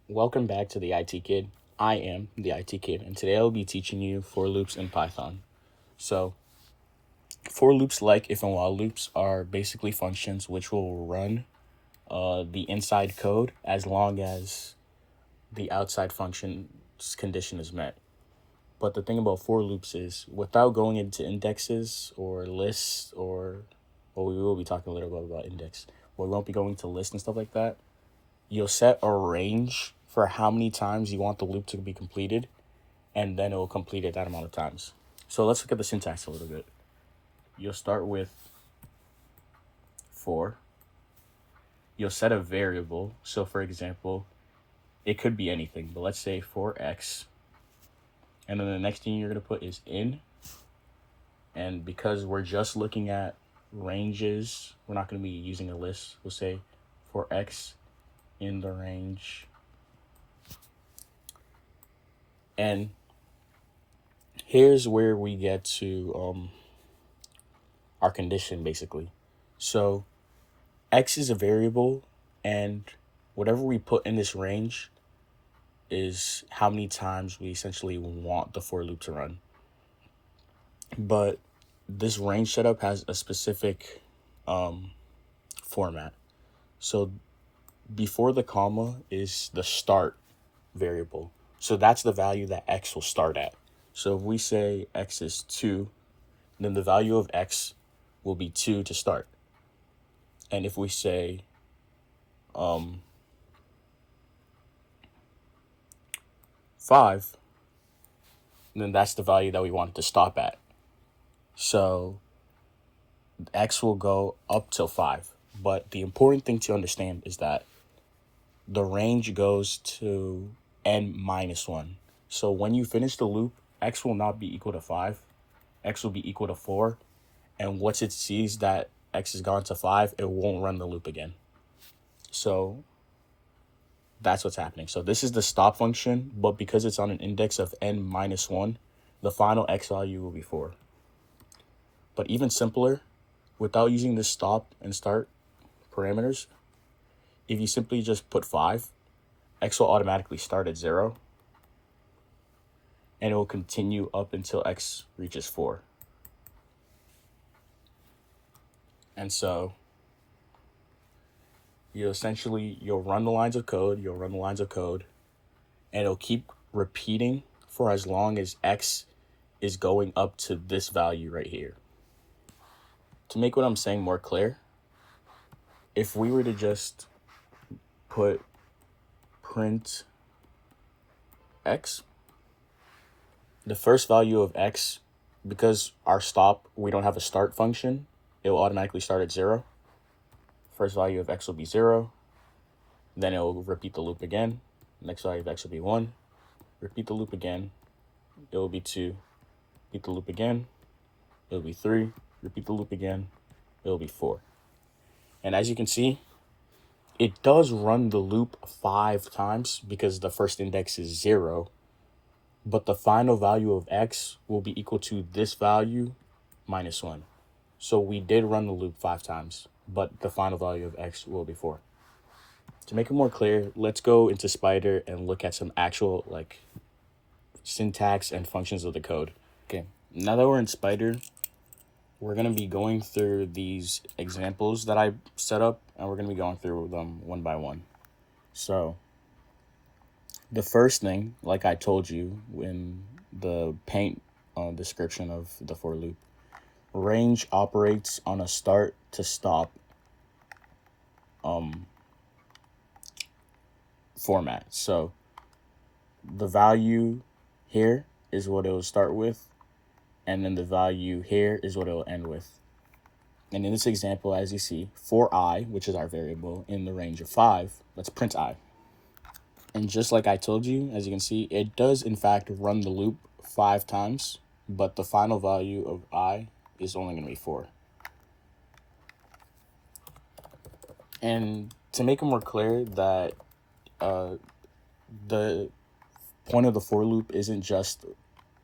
Welcome back to the IT Kid. I am the IT Kid, and today I'll be teaching you for loops in Python. So, for loops like if and while loops are basically functions which will run the inside code as long as the outside function's condition is met. But the thing about for loops is without going into indexes or lists well, we will be talking a little bit about index, but we won't be going to lists and stuff like that. You'll set a range for how many times you want the loop to be completed, and then it will complete it that amount of times. So let's look at the syntax a little bit. You'll start with for. You'll set a variable. So for example, it could be anything, but let's say for x. And then the next thing you're going to put is in. And because we're just looking at ranges, we're not going to be using a list. We'll say for x in the range. And here's where we get to our condition, basically. So x is a variable, and whatever we put in this range is how many times we essentially want the for loop to run. But this range setup has a specific format. So before the comma is the start variable. So that's the value that x will start at. So if we say x is 2, then the value of x will be 2 to start. And if we say 5, then that's the value that we want it to stop at. So x will go up till 5. But the important thing to understand is that the range goes to n minus 1. So when you finish the loop, x will not be equal to 5. X will be equal to 4. And once it sees that x has gone to 5, it won't run the loop again. So that's what's happening. So this is the stop function, but because it's on an index of n minus 1, the final x value will be 4. But even simpler, without using the stop and start parameters, if you simply just put 5, x will automatically start at 0, and it will continue up until x reaches 4. And so you'll run the lines of code, and it'll keep repeating for as long as x is going up to this value right here. To make what I'm saying more clear, if we were to just put print x, the first value of x, because our stop, we don't have a start function, it will automatically start at 0. First value of x will be 0. Then it will repeat the loop again. Next value of x will be 1. Repeat the loop again. It will be 2. Repeat the loop again. It will be 3. Repeat the loop again. It will be 4. And as you can see, it does run the loop 5 times because the first index is 0. But the final value of x will be equal to this value minus 1. So we did run the loop 5 times, but the final value of x will be 4. To make it more clear, let's go into Spider and look at some actual syntax and functions of the code. Okay, now that we're in Spider, we're going to be going through these examples that I set up, and we're going to be going through them one by one. So the first thing, like I told you in the paint description of the for loop, range operates on a start to stop format. So the value here is what it will start with, and then the value here is what it will end with. And in this example, as you see, for I, which is our variable, in the range of 5, let's print I. And just like I told you, as you can see, it does in fact run the loop 5 times, but the final value of I is only going to be 4. And to make it more clear that the point of the for loop isn't just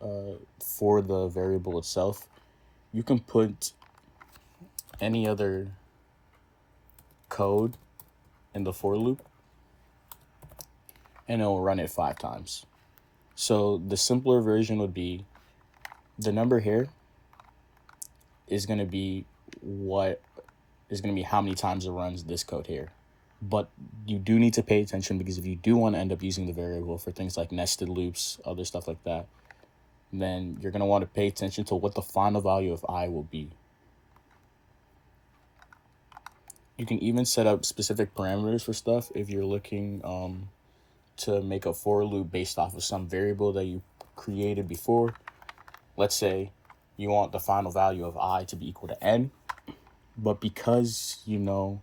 for the variable itself, you can put any other code in the for loop and it'll run it 5 times. So the simpler version would be the number here is going to be how many times it runs this code here. But you do need to pay attention, because if you do want to end up using the variable for things like nested loops, other stuff like that, then you're going to want to pay attention to what the final value of I will be. You can even set up specific parameters for stuff if you're looking to make a for loop based off of some variable that you created before. Let's say you want the final value of I to be equal to n, but because you know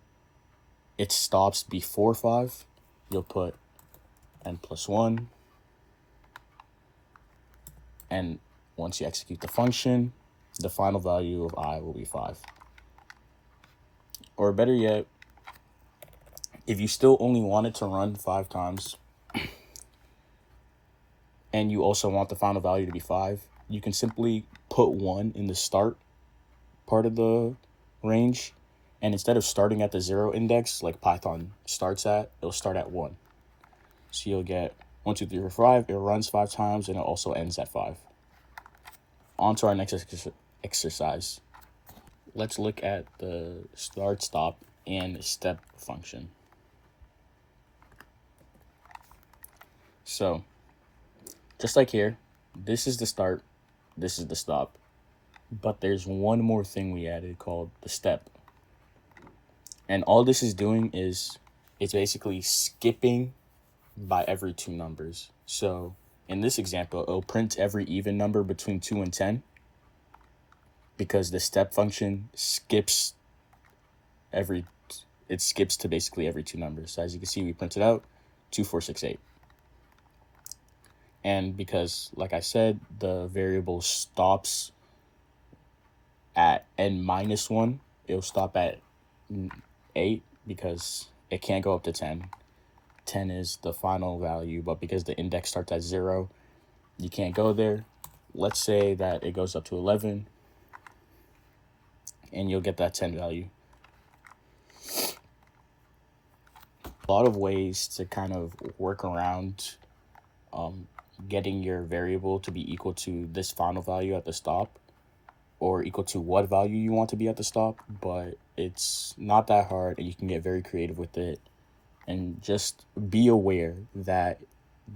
it stops before 5, you'll put n plus 1, and once you execute the function, the final value of I will be 5. Or better yet, if you still only want it to run 5 times, and you also want the final value to be 5, you can simply put 1 in the start part of the range, and instead of starting at the 0 index like Python starts at, it'll start at 1. So you'll get 1, 2, 3, 4, 5. It runs 5 times, and it also ends at 5. On to our next exercise. Let's look at the start, stop, and step function. So, just like here, this is the start, this is the stop. But there's one more thing we added called the step. And all this is doing is it's basically skipping by every 2 numbers. So in this example, it'll print every even number between 2 and 10, because the step function skips to basically every 2 numbers. So as you can see, we printed out 2, 4, 6, 8. And because, like I said, the variable stops at n-1, it'll stop at 8 because it can't go up to 10. 10 is the final value, but because the index starts at 0, you can't go there. Let's say that it goes up to 11, and you'll get that 10 value. A lot of ways to kind of work around getting your variable to be equal to this final value at the stop, or equal to what value you want to be at the stop, but it's not that hard, and you can get very creative with it. And just be aware that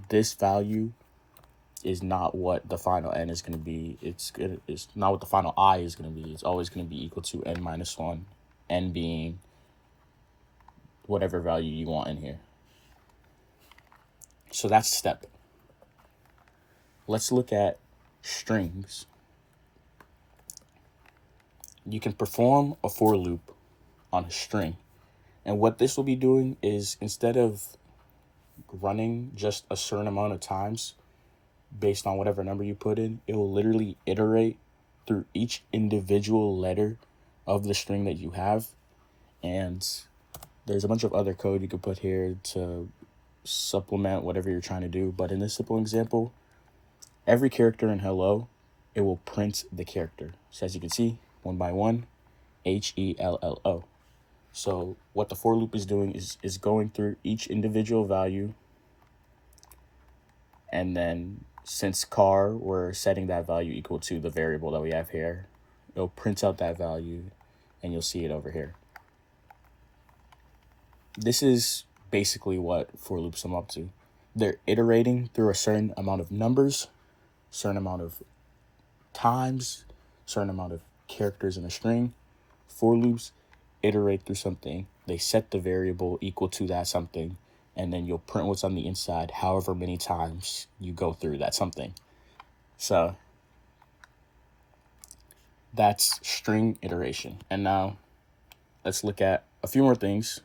this value is not what the final n is going to be. It's not what the final I is going to be. It's always going to be equal to n-1, n being whatever value you want in here. So that's step. Let's look at strings. You can perform a for loop on a string. And what this will be doing is, instead of running just a certain amount of times based on whatever number you put in, it will literally iterate through each individual letter of the string that you have. And there's a bunch of other code you could put here to supplement whatever you're trying to do. But in this simple example, every character in hello, it will print the character. So as you can see, 1 by 1, HELLO. So what the for loop is doing is going through each individual value, and then since char, we're setting that value equal to the variable that we have here, it'll print out that value, and you'll see it over here. This is basically what for loops sum up to. They're iterating through a certain amount of numbers, certain amount of times, certain amount of characters in a string. For loops iterate through something, they set the variable equal to that something, and then you'll print what's on the inside however many times you go through that something. So that's string iteration. And now let's look at a few more things.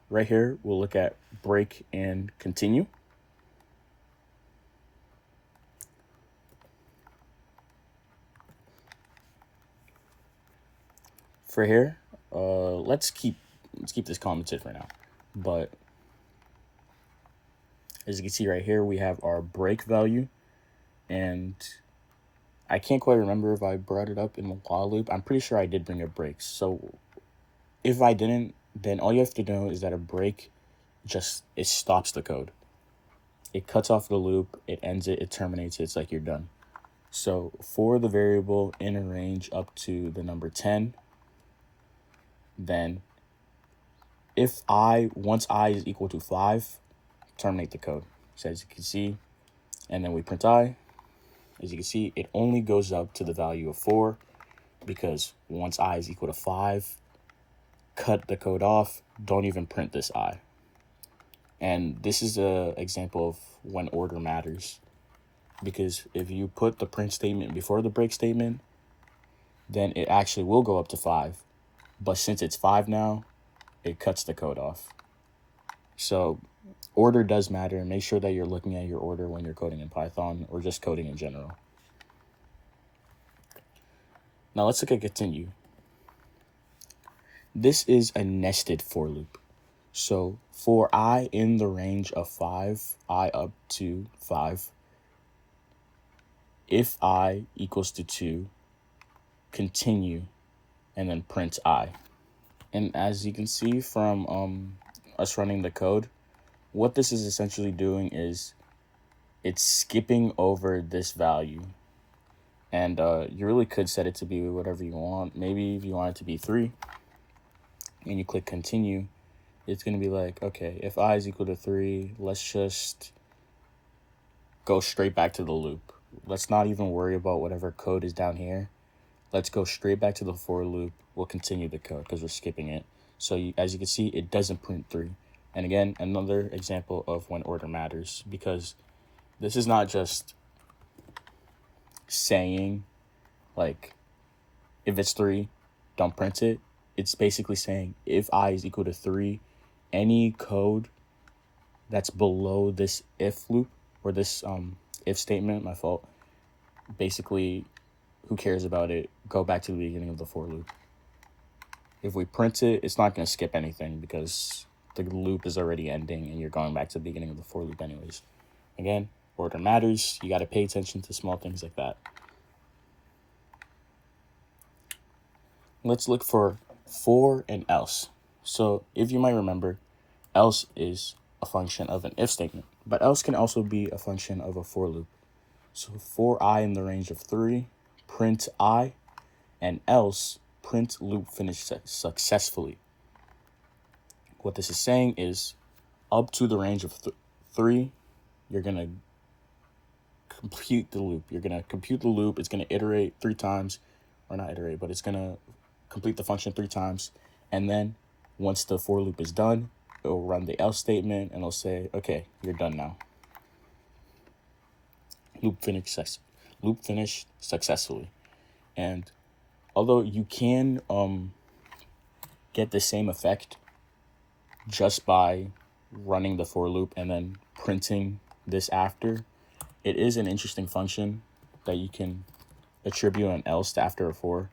Right here, we'll look at break and continue. For here, let's keep this commented for now. But as you can see right here, we have our break value, and I can't quite remember if I brought it up in the while loop. I'm pretty sure I did bring up breaks. So if I didn't, then all you have to know is that a break it stops the code. It cuts off the loop, it ends it, it terminates it, it's like you're done. So for the variable in a range up to the number 10, then if once I is equal to 5, terminate the code. So as you can see, and then we print I. As you can see, it only goes up to the value of 4 because once I is equal to 5, cut the code off, don't even print this I. And this is an example of when order matters. Because if you put the print statement before the break statement, then it actually will go up to 5. But since it's 5 now, it cuts the code off. So order does matter. Make sure that you're looking at your order when you're coding in Python or just coding in general. Now let's look at continue. This is a nested for loop. So for I in the range of 5, I up to 5, if I equals to 2, continue, and then print I. And as you can see from us running the code, what this is essentially doing is it's skipping over this value. And you really could set it to be whatever you want. Maybe if you want it to be 3 and you click continue, it's going to be like, okay, if I is equal to 3, let's just go straight back to the loop. Let's not even worry about whatever code is down here. Let's go straight back to the for loop. We'll continue the code because we're skipping it. So as you can see, it doesn't print 3. And again, another example of when order matters, because this is not just saying like if it's 3, don't print it. It's basically saying if I is equal to 3, any code that's below this if loop or this if statement, my fault, basically who cares about it, go back to the beginning of the for loop. If we print it, it's not going to skip anything because the loop is already ending and you're going back to the beginning of the for loop anyways. Again, order matters. You got to pay attention to small things like that. Let's look for and else. So if you might remember, else is a function of an if statement, but else can also be a function of a for loop. So for I in the range of 3, print I, and else print loop finish successfully. What this is saying is up to the range of 3, you're going to compute the loop. You're going to compute the loop. It's going to iterate 3 times, or not iterate, but it's going to complete the function 3 times. And then once the for loop is done, it'll run the else statement and it'll say, okay, you're done now. Loop finish successfully. And although you can get the same effect just by running the for loop and then printing this after, it is an interesting function that you can attribute an else to after a for.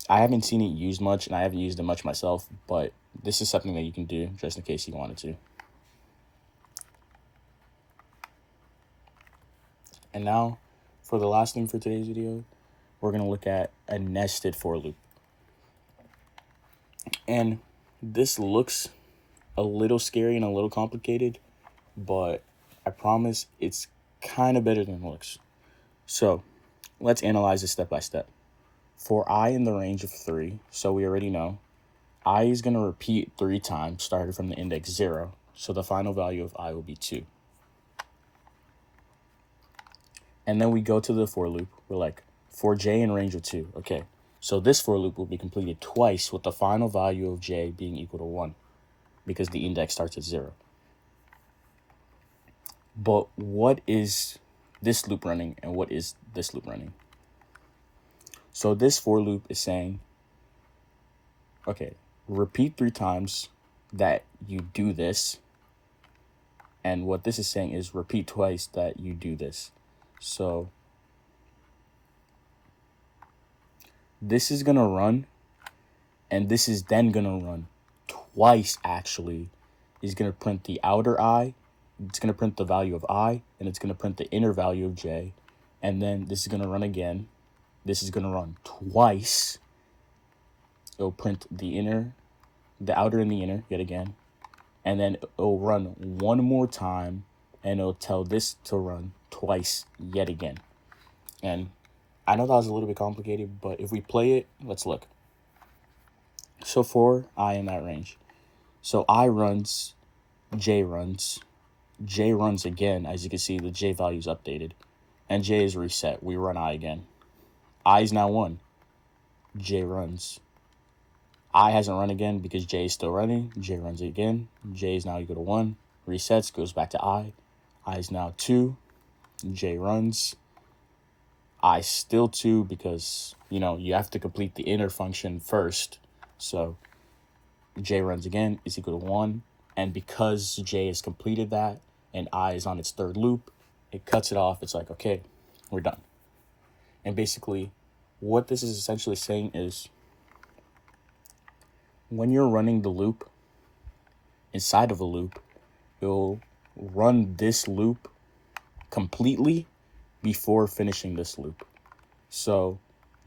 I haven't seen it used much, and I haven't used it much myself, but this is something that you can do just in case you wanted to. And now, for the last thing for today's video, we're going to look at a nested for loop. And this looks a little scary and a little complicated, but I promise it's kind of better than it looks. So let's analyze this step by step. For I in the range of 3, so we already know, I is going to repeat 3 times, started from the index 0, so the final value of I will be 2. And then we go to the for loop. We're like, for j in range of 2, okay, so this for loop will be completed twice with the final value of j being equal to 1, because the index starts at 0. But what is this loop running and what is this loop running? So this for loop is saying, okay, repeat 3 times that you do this. And what this is saying is repeat twice that you do this. So this is going to run, and this is then going to run twice actually. Is going to print the outer I, it's going to print the value of I, and it's going to print the inner value of j. and then this is going to run again. This is going to run twice. It'll print the outer and the inner yet again, and then it'll run one more time, and it'll tell this to run twice yet again. And I know that was a little bit complicated, but if we play it, let's look. So for I in that range, so I runs, J runs again. As you can see, the J value is updated, and J is reset. We run I again. I is now 1. J runs. I hasn't run again because J is still running. J runs again. J is now equal to 1. Resets, goes back to I. I is now 2. J runs. I still 2 because, you have to complete the inner function first. So J runs again is equal to 1. And because J has completed that and I is on its third loop, it cuts it off. It's like, okay, we're done. And basically what this is essentially saying is when you're running the loop inside of a loop, it'll run this loop completely before finishing this loop. So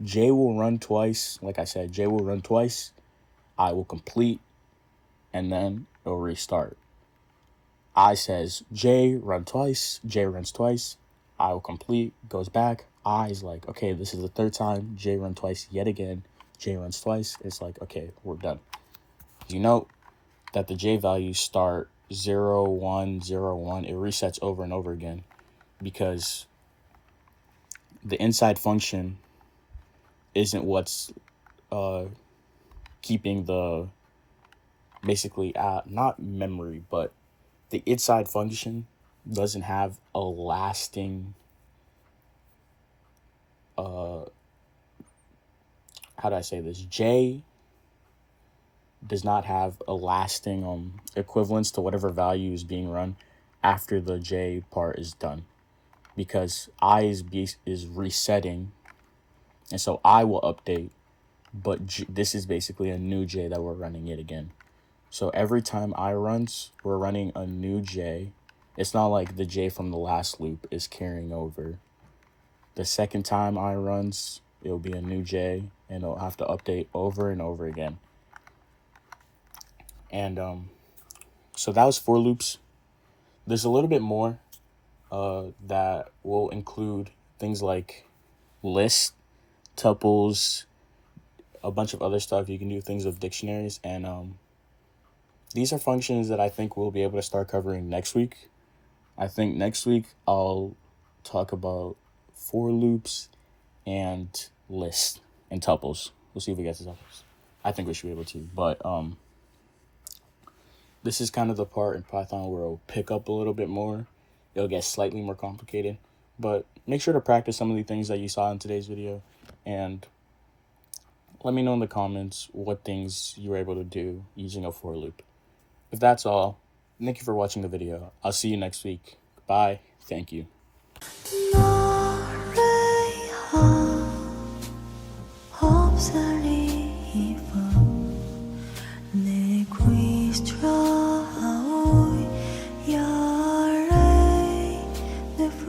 J will run twice. Like I said, J will run twice. I will complete, and then it'll restart. I says J run twice. J runs twice. I will complete, goes back. I is like, okay, this is the third time. J run twice yet again. J runs twice. It's like, okay, we're done. You know that the J values start 0, 1, 0, 1. It resets over and over again because the inside function isn't what's keeping the basically not memory, but the inside function doesn't have a lasting how do I say this? J does not have a lasting equivalence to whatever value is being run after the J part is done, because I is resetting, and so I will update, but this is basically a new J that we're running it again. So every time I runs, we're running a new J. It's not like the J from the last loop is carrying over. The second time I runs, it'll be a new J, and it'll have to update over and over again. And so that was for loops. There's a little bit more that will include things like lists, tuples, a bunch of other stuff. You can do things with dictionaries, and these are functions that I think we'll be able to start covering next week. I think next week I'll talk about for loops and lists and tuples. We'll see if we get to tuples. I think we should be able to, but this is kind of the part in Python where it'll pick up a little bit more. It'll get slightly more complicated, but make sure to practice some of the things that you saw in today's video, and let me know in the comments what things you were able to do using a for loop. If that's all, thank you for watching the video. I'll see you next week. Bye. Thank you. 없을 리